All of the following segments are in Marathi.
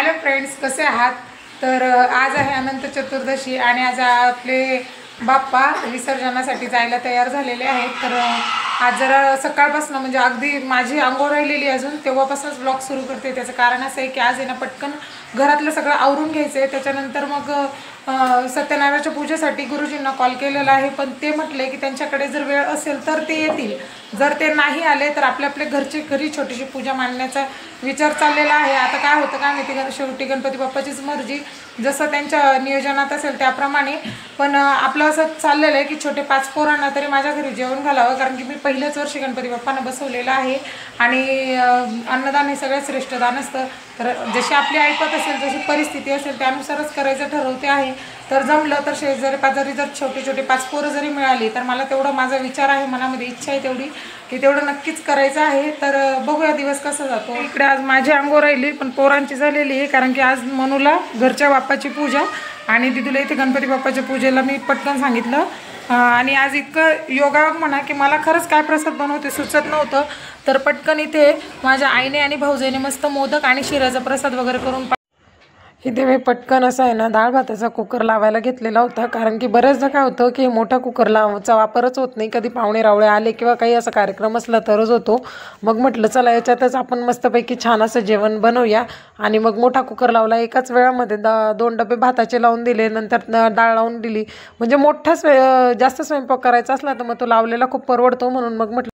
हॅलो फ्रेंड्स, कसे आहात? तर आज आहे अनंत चतुर्दशी आणि आज आपले बाप्पा विसर्जनासाठी जायला तयार झालेले आहेत। तर आज जरा सकाळपासून म्हणजे अगदी माझी अंघोळ राहिलेली अजून तेव्हापासूनच ब्लॉग सुरू करते। त्याचं कारण असं आहे की आज आहे ना पटकन घरातलं सगळं आवरून घ्यायचं आहे। त्याच्यानंतर मग सत्यनारायणाच्या पूजेसाठी गुरुजींना कॉल केलेला आहे, पण ते म्हटले की त्यांच्याकडे जर वेळ असेल तर ते येतील, जर ते नाही आले तर आपल्या घरी छोटीशी पूजा मांडण्याचा विचार चाललेला आहे। आता काय होतं काय माहिती, शेवटी गणपती बाप्पाचीच मर्जी, जसं त्यांच्या नियोजनात असेल त्याप्रमाणे। पण आपलं असं चाललेलं आहे की छोटे 5 पोरांना तरी माझ्या घरी जेवण घालावं, कारण की मी पहिल्याच वर्षी गणपती बाप्पांना बसवलेलं आहे आणि अन्नदान हे सगळ्यात श्रेष्ठ दान असतं। तर जशी आपली ऐपत असेल, जशी परिस्थिती असेल त्यानुसारच करायचं ठरवते आहे। तर जमलं तर शेजारी पाजारी जर छोटे 5 पोरं जरी मिळाली तर मला तेवढा माझा विचार आहे, मनामध्ये इच्छा आहे तेवढी की तेवढं नक्कीच करायचं आहे। तर बघूया दिवस कसा जातो। इकडे आज माझी अंघोळ राहिली पण पोरांची झालेली आहे, कारण की आज मनूला घरच्या बाप्पाची पूजा आणि दिदूला इथे गणपती बाप्पाच्या पूजेला मी पटकन सांगितलं। आणि आज इतकं योगायोग म्हणा की मला खरंच काय प्रसाद बनवते सुचत नव्हतं। तर पटकन इथे माझ्या आईने आणि भाऊजाईने मस्त मोदक आणि शिऱ्याचा प्रसाद वगैरे करून इथे मी पटकन असं आहे ना डाळ भाताचा कुकर लावायला घेतलेला होता, कारण की बऱ्याचदा काय होतं की मोठा कुकर लावायचा वापरच होत नाही, कधी पाहुणे रावळे आले किंवा काही असा कार्यक्रम असला तरच होतो। मग म्हटलं चला याच्यातच आपण मस्तपैकी छान असं जेवण बनवूया आणि मग मोठा कुकर लावला। एकाच वेळामध्ये 2 डबे भाताचे लावून दिले, नंतर डाळ लावून दिली। म्हणजे मोठा जास्त स्वयंपाक करायचा असला तर मग तो लावलेला खूप परवडतो, म्हणून मग म्हटलं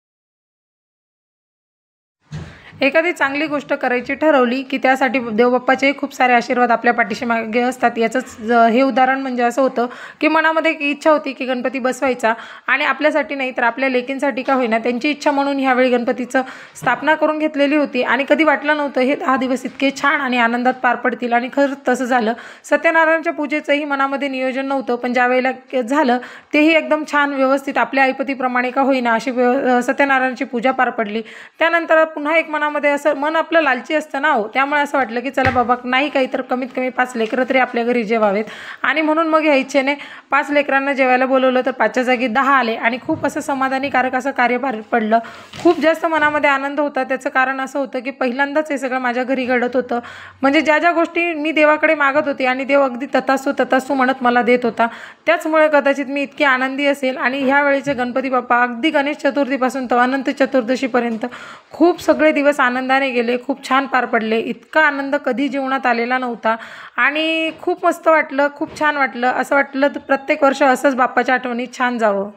एखादी चांगली गोष्ट करायची ठरवली की त्यासाठी देवबाप्पाचे खूप सारे आशीर्वाद आपल्या पाठीशी मागे असतात। याचंच हे उदाहरण म्हणजे असं होतं की मनामध्ये एक इच्छा होती की गणपती बसवायचा, आणि आपल्यासाठी नाही तर आपल्या लेकींसाठी का होईना त्यांची इच्छा म्हणून ह्यावेळी गणपतीचं स्थापना करून घेतलेली होती। आणि कधी वाटलं नव्हतं हे 10 दिवस इतके छान आणि आनंदात पार पडतील, आणि खरंच तसं झालं। सत्यनारायणाच्या पूजेचंही मनामध्ये नियोजन नव्हतं, पण ज्यावेळेला झालं तेही एकदम छान व्यवस्थित आपल्या ऐपतीप्रमाणे का होईना अशी सत्यनारायणाची पूजा पार पडली। त्यानंतर पुन्हा एक मध्ये असं मन आपलं लालची असतं ना हो, त्यामुळे असं वाटलं की चला बाबा नाही काही तर कमीत कमी 5 लेकरं तरी आपल्या घरी जेवावेत। आणि म्हणून मग या इच्छेने 5 लेकरांना जेवायला बोलवलं, तर 5च्या जागी 10 आले आणि खूप असं समाधानीकारक असं कार्य पार पडलं। खूप जास्त मनामध्ये आनंद होता। त्याचं कारण असं होतं की पहिल्यांदाच हे सगळं माझ्या घरी घडत होतं, म्हणजे ज्या गोष्टी मी देवाकडे मागत होती आणि देव अगदी तथास्तु म्हणत मला देत होता, त्याचमुळे कदाचित मी इतकी आनंदी असेल। आणि ह्या वेळेचे गणपती बाप्पा अगदी गणेश चतुर्थीपासून तर अनंत चतुर्दशीपर्यंत खूप सगळे दिवस आनंदाने गेले, खूप छान पार पडले। इतका आनंद कधी जीवनात आलेला नव्हता आणि खूप मस्त वाटलं, खूप छान वाटलं। असं वाटलं तर प्रत्येक वर्ष असंच बाप्पाच्या आठवणीत छान जावं।